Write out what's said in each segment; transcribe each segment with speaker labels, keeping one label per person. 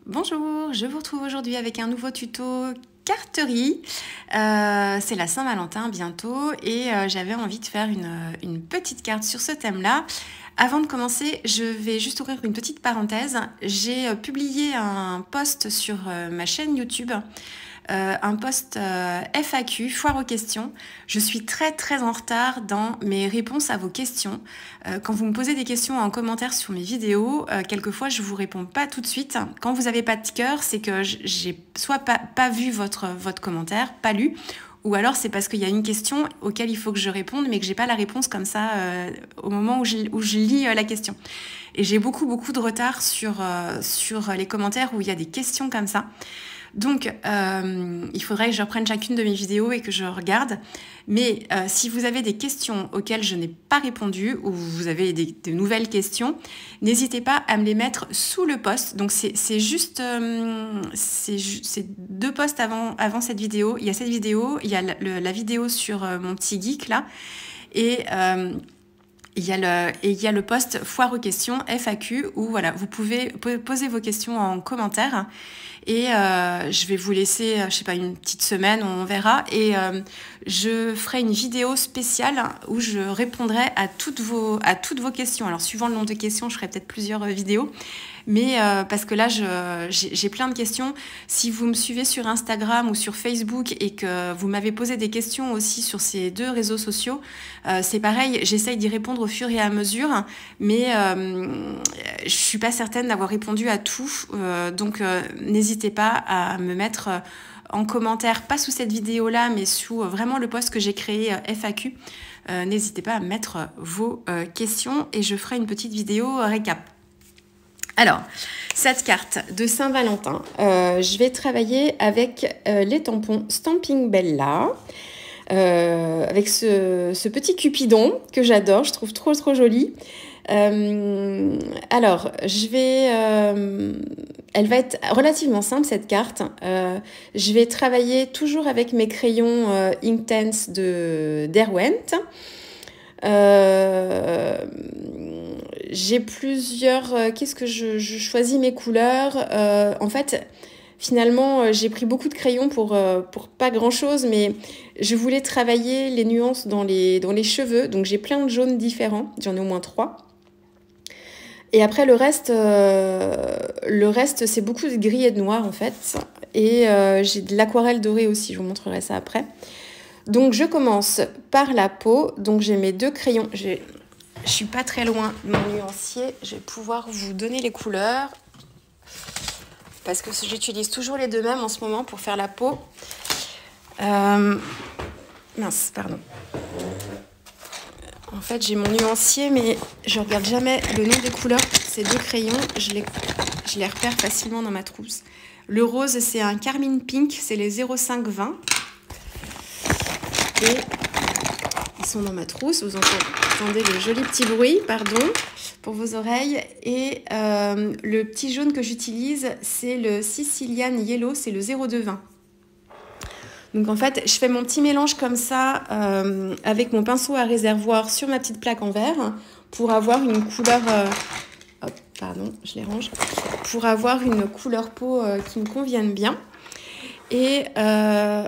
Speaker 1: Bonjour, je vous retrouve aujourd'hui avec un nouveau tuto carterie. C'est la Saint-Valentin bientôt et j'avais envie de faire une petite carte sur ce thème-là. Avant de commencer, je vais juste ouvrir une petite parenthèse. J'ai publié un post sur ma chaîne YouTube. Un post FAQ, foire aux questions. Je suis très en retard dans mes réponses à vos questions. Quand vous me posez des questions en commentaire sur mes vidéos, quelquefois je vous réponds pas tout de suite. Quand vous n'avez pas de cœur, c'est que j'ai soit pas vu votre commentaire, pas lu, ou alors c'est parce qu'il y a une question auquel il faut que je réponde, mais que j'ai pas la réponse comme ça au moment où je lis la question. Et j'ai beaucoup de retard sur les commentaires où il y a des questions comme ça. Donc, il faudrait que je reprenne chacune de mes vidéos et que je regarde. Mais si vous avez des questions auxquelles je n'ai pas répondu ou vous avez de nouvelles questions, n'hésitez pas à me les mettre sous le post. Donc, c'est juste c'est 2 posts avant cette vidéo. Il y a cette vidéo, il y a la vidéo sur mon petit geek là. Et il y a le post foire aux questions FAQ où voilà, vous pouvez poser vos questions en commentaire et je vais vous laisser, je sais pas, une petite semaine, on verra, et je ferai une vidéo spéciale où je répondrai à toutes vos questions. Alors suivant le nombre de questions, je ferai peut-être plusieurs vidéos. Mais parce que là, j'ai plein de questions. Si vous me suivez sur Instagram ou sur Facebook et que vous m'avez posé des questions aussi sur ces 2 réseaux sociaux, c'est pareil, j'essaye d'y répondre au fur et à mesure, mais je suis pas certaine d'avoir répondu à tout. Donc, n'hésitez pas à me mettre en commentaire, pas sous cette vidéo-là, mais sous vraiment le post que j'ai créé FAQ. N'hésitez pas à mettre vos questions et je ferai une petite vidéo récap. Alors, cette carte de Saint-Valentin, je vais travailler avec les tampons Stampin' Bella, avec ce petit cupidon que j'adore, je trouve trop joli. Alors, elle va être relativement simple cette carte. Je vais travailler toujours avec mes crayons Inktense de Derwent. J'ai plusieurs... qu'est-ce que je choisis mes couleurs. En fait, finalement, j'ai pris beaucoup de crayons pour pas grand-chose, mais je voulais travailler les nuances dans les cheveux. Donc, j'ai plein de jaunes différents. J'en ai au moins 3. Et après, le reste, c'est beaucoup de gris et de noir, en fait. Et j'ai de l'aquarelle dorée aussi. Je vous montrerai ça après. Donc, je commence par la peau. Donc, j'ai mes 2 crayons. Je suis pas très loin de mon nuancier. Je vais pouvoir vous donner les couleurs. Parce que j'utilise toujours les 2 mêmes en ce moment pour faire la peau. Mince, pardon. En fait, j'ai mon nuancier, mais je regarde jamais le nom des couleurs. Ces 2 crayons, je les repère facilement dans ma trousse. Le rose, c'est un Carmine Pink. C'est les 0520. Et ils sont dans ma trousse. Vous entendez le joli petit bruit, pardon, pour vos oreilles. Et le petit jaune que j'utilise, c'est le Sicilian Yellow, c'est le 0220. Donc en fait, je fais mon petit mélange comme ça avec mon pinceau à réservoir sur ma petite plaque en verre pour avoir une couleur... hop, pardon, je les range. Pour avoir une couleur peau qui me convienne bien. Et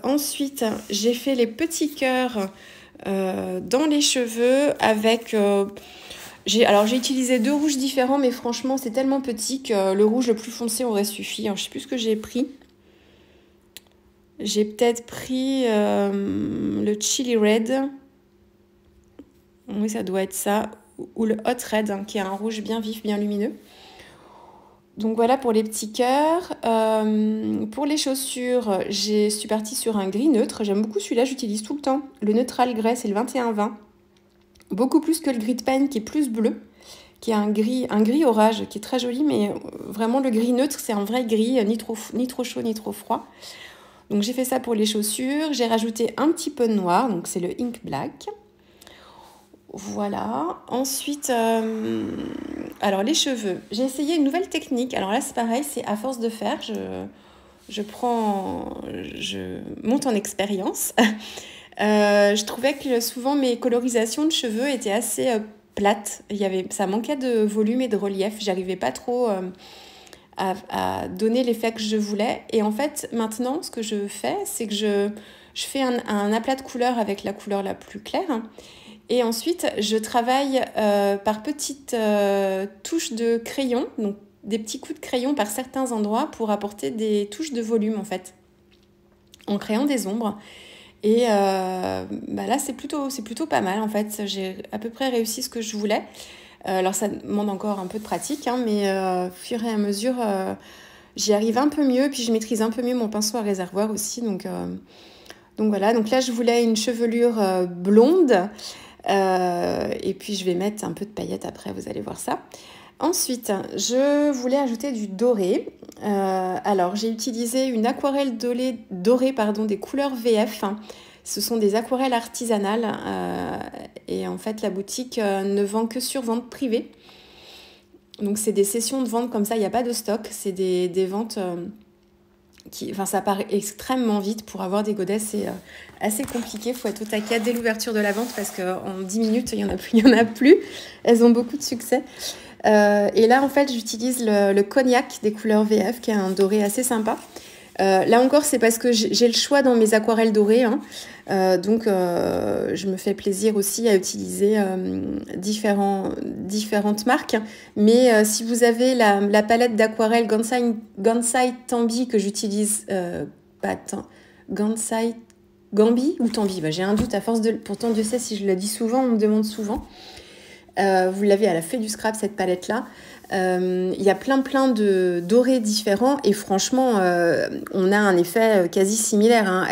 Speaker 1: ensuite, j'ai fait les petits cœurs dans les cheveux avec... j'ai utilisé 2 rouges différents, mais franchement, c'est tellement petit que le rouge le plus foncé aurait suffi. Alors, je ne sais plus ce que j'ai pris. J'ai peut-être pris le Chili Red. Oui, ça doit être ça. Ou le Hot Red, hein, qui est un rouge bien vif, bien lumineux. Donc voilà pour les petits cœurs. Pour les chaussures, je suis partie sur un gris neutre. J'aime beaucoup celui-là, j'utilise tout le temps. Le Neutral Grey, c'est le 21-20. Beaucoup plus que le Gris de Pagne qui est plus bleu, qui est un gris orage, qui est très joli, mais vraiment le gris neutre, c'est un vrai gris, ni trop chaud, ni trop froid. Donc j'ai fait ça pour les chaussures. J'ai rajouté un petit peu de noir, donc c'est le Ink Black. Voilà. Ensuite, alors les cheveux. J'ai essayé une nouvelle technique. Alors là, c'est pareil, c'est à force de faire. Je monte en expérience. Je trouvais que souvent mes colorisations de cheveux étaient assez plates. Ça manquait de volume et de relief. J'arrivais pas trop à donner l'effet que je voulais. Et en fait, maintenant, ce que je fais, c'est que je fais un aplat de couleur avec la couleur la plus claire. Et ensuite, je travaille par petites touches de crayon, donc des petits coups de crayon par certains endroits pour apporter des touches de volume en fait, en créant des ombres. Et là, c'est plutôt pas mal en fait. J'ai à peu près réussi ce que je voulais. Alors ça demande encore un peu de pratique, hein, mais au fur et à mesure, j'y arrive un peu mieux. Puis je maîtrise un peu mieux mon pinceau à réservoir aussi. Donc voilà, donc là je voulais une chevelure blonde. Et puis je vais mettre un peu de paillettes après, vous allez voir ça. Ensuite, je voulais ajouter du doré. Alors, j'ai utilisé une aquarelle dorée des couleurs VF. Ce sont des aquarelles artisanales. Et en fait, la boutique ne vend que sur vente privée. Donc, c'est des sessions de vente comme ça, il n'y a pas de stock. C'est des ventes ça part extrêmement vite. Pour avoir des godets, c'est assez compliqué. Il faut être au taquet dès l'ouverture de la vente parce qu'en 10 minutes, il y en a plus. Elles ont beaucoup de succès. Et là, en fait, j'utilise le cognac des couleurs VF, qui est un doré assez sympa. Là encore, c'est parce que j'ai le choix dans mes aquarelles dorées. Hein. Donc, je me fais plaisir aussi à utiliser différentes marques. Mais si vous avez la palette d'aquarelle Gansai Tambi que j'utilise, Gansai Gambi ou Tambi, j'ai un doute à force de... Pourtant, Dieu sait si je le dis souvent, on me demande souvent. Vous l'avez à la Fée du Scrap, cette palette-là. Il y a plein de dorés différents et franchement, on a un effet quasi similaire. Hein.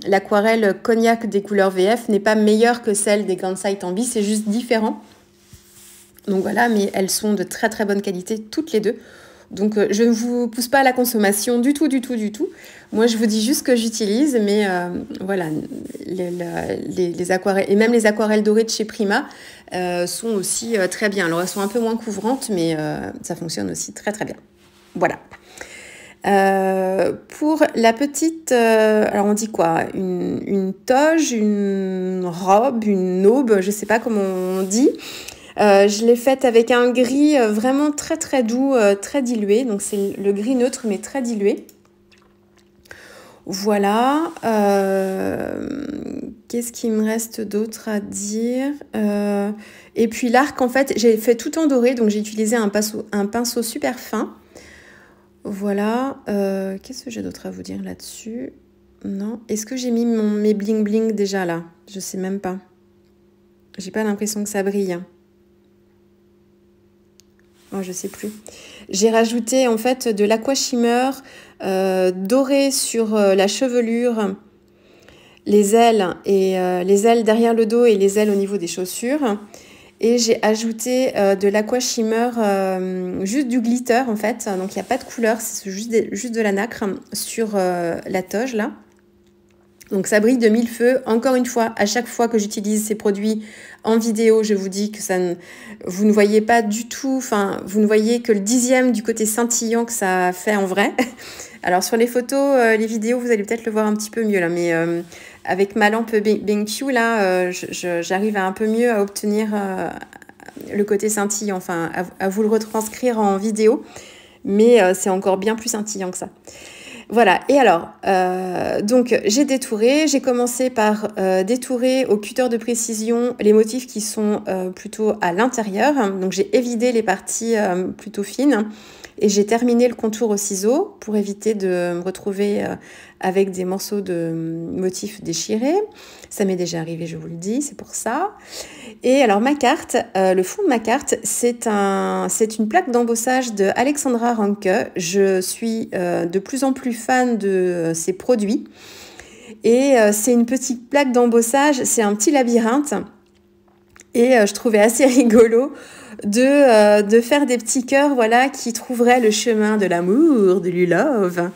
Speaker 1: L'aquarelle cognac des couleurs VF n'est pas meilleure que celle des Gansai Tambi, c'est juste différent. Donc voilà, mais elles sont de très très bonne qualité, toutes les deux. Donc je ne vous pousse pas à la consommation du tout. Moi je vous dis juste que j'utilise, mais voilà, les aquarelles, et même les aquarelles dorées de chez Prima sont aussi très bien. Alors elles sont un peu moins couvrantes, mais ça fonctionne aussi très très bien. Voilà. Pour la petite, alors on dit quoi, une toge, une robe, une aube, je sais pas comment on dit. Je l'ai faite avec un gris vraiment très très doux, très dilué. Donc c'est le gris neutre mais très dilué. Voilà. Qu'est-ce qu'il me reste d'autre à dire et puis l'arc, en fait, j'ai fait tout en doré. Donc j'ai utilisé un pinceau super fin. Voilà. Qu'est-ce que j'ai d'autre à vous dire là-dessus? Non. Est-ce que j'ai mis mes bling bling déjà là? Je sais même pas. J'ai pas l'impression que ça brille. Oh, je sais plus. J'ai rajouté en fait de l'aquashimmer doré sur la chevelure, les ailes derrière le dos et les ailes au niveau des chaussures. Et j'ai ajouté de l'aquashimmer, juste du glitter en fait. Donc il n'y a pas de couleur, c'est juste de la nacre sur la toge là. Donc ça brille de mille feux. Encore une fois, à chaque fois que j'utilise ces produits en vidéo, je vous dis que vous ne voyez pas du tout, vous ne voyez que le 10e du côté scintillant que ça fait en vrai. Alors sur les photos, les vidéos, vous allez peut-être le voir un petit peu mieux là, mais avec ma lampe BenQ là, j'arrive un peu mieux à obtenir le côté scintillant, à vous le retranscrire en vidéo, mais c'est encore bien plus scintillant que ça. Voilà, et alors, donc j'ai détouré, j'ai commencé par détourer au cutter de précision les motifs qui sont plutôt à l'intérieur. Donc j'ai évidé les parties plutôt fines et j'ai terminé le contour au ciseau pour éviter de me retrouver avec des morceaux de motifs déchirés. Ça m'est déjà arrivé, je vous le dis, c'est pour ça. Et alors ma carte, le fond de ma carte, c'est une plaque d'embossage de Alexandra Ranke. Je suis de plus en plus fan de ces produits. Et c'est une petite plaque d'embossage, c'est un petit labyrinthe. Et je trouvais assez rigolo de faire des petits cœurs, voilà, qui trouveraient le chemin de l'amour, du love.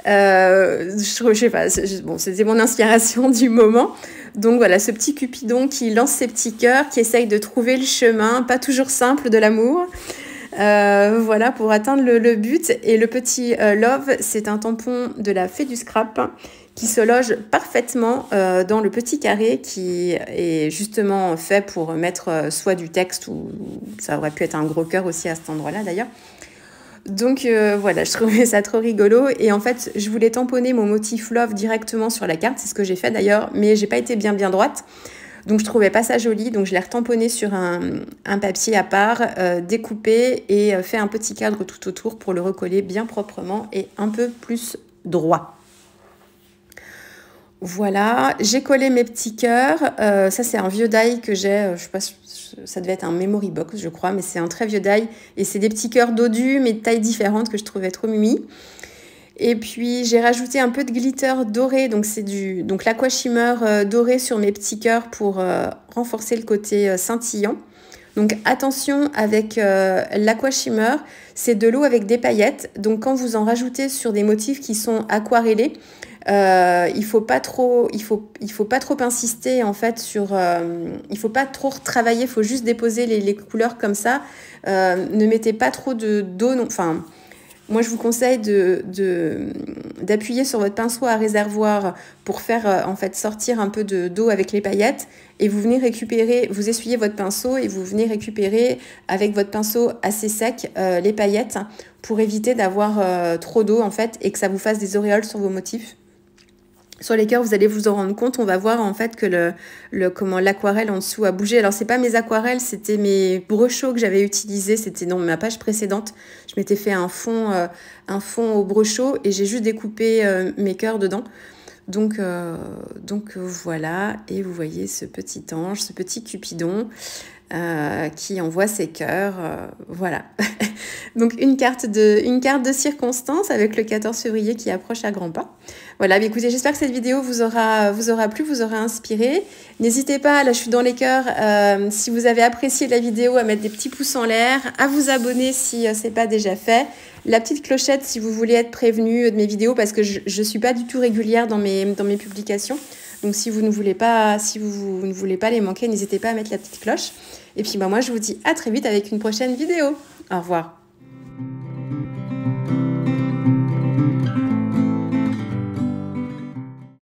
Speaker 1: Je sais pas, bon, c'était mon inspiration du moment. Donc voilà, ce petit Cupidon qui lance ses petits cœurs, qui essaye de trouver le chemin, pas toujours simple, de l'amour. Voilà, pour atteindre le but. Et le petit love, c'est un tampon de la Fée du Scrap qui se loge parfaitement dans le petit carré qui est justement fait pour mettre soit du texte ou ça aurait pu être un gros cœur aussi à cet endroit-là d'ailleurs. Donc voilà, je trouvais ça trop rigolo et en fait je voulais tamponner mon motif love directement sur la carte, c'est ce que j'ai fait d'ailleurs, mais j'ai pas été bien droite, donc je trouvais pas ça joli, donc je l'ai retamponné sur un papier à part, découpé et fait un petit cadre tout autour pour le recoller bien proprement et un peu plus droit. Voilà, j'ai collé mes petits cœurs, ça c'est un vieux die que j'ai, je sais pas, ça devait être un memory box je crois, mais c'est un très vieux die et c'est des petits cœurs dodus mais de tailles différentes que je trouvais trop mimi. Et puis j'ai rajouté un peu de glitter doré, donc c'est donc l'aqua shimmer doré sur mes petits cœurs pour renforcer le côté scintillant. Donc attention avec l'aqua shimmer, c'est de l'eau avec des paillettes, donc quand vous en rajoutez sur des motifs qui sont aquarellés, il faut pas trop insister en fait sur il faut pas trop retravailler, il faut juste déposer les couleurs comme ça, ne mettez pas trop d'eau, enfin moi je vous conseille d'appuyer sur votre pinceau à réservoir pour faire en fait sortir un peu d'eau avec les paillettes et vous venez récupérer, vous essuyez votre pinceau et vous venez récupérer avec votre pinceau assez sec les paillettes pour éviter d'avoir trop d'eau en fait et que ça vous fasse des auréoles sur vos motifs. Sur les cœurs, vous allez vous en rendre compte, on va voir en fait que comment l'aquarelle en dessous a bougé. Alors c'est pas mes aquarelles, c'était mes brochaux que j'avais utilisés, c'était dans ma page précédente. Je m'étais fait un fond au brochot et j'ai juste découpé mes cœurs dedans. Donc voilà, et vous voyez ce petit ange, ce petit cupidon qui envoie ses cœurs, voilà. Donc une carte de circonstance avec le 14 février qui approche à grands pas. Voilà, mais écoutez, j'espère que cette vidéo vous aura plu, vous aura inspiré. N'hésitez pas, là je suis dans les cœurs, si vous avez apprécié la vidéo, à mettre des petits pouces en l'air, à vous abonner si ce n'est pas déjà fait. La petite clochette si vous voulez être prévenu de mes vidéos parce que je ne suis pas du tout régulière dans mes publications. Donc si vous ne voulez pas les manquer, n'hésitez pas à mettre la petite cloche. Et puis moi je vous dis à très vite avec une prochaine vidéo. Au revoir.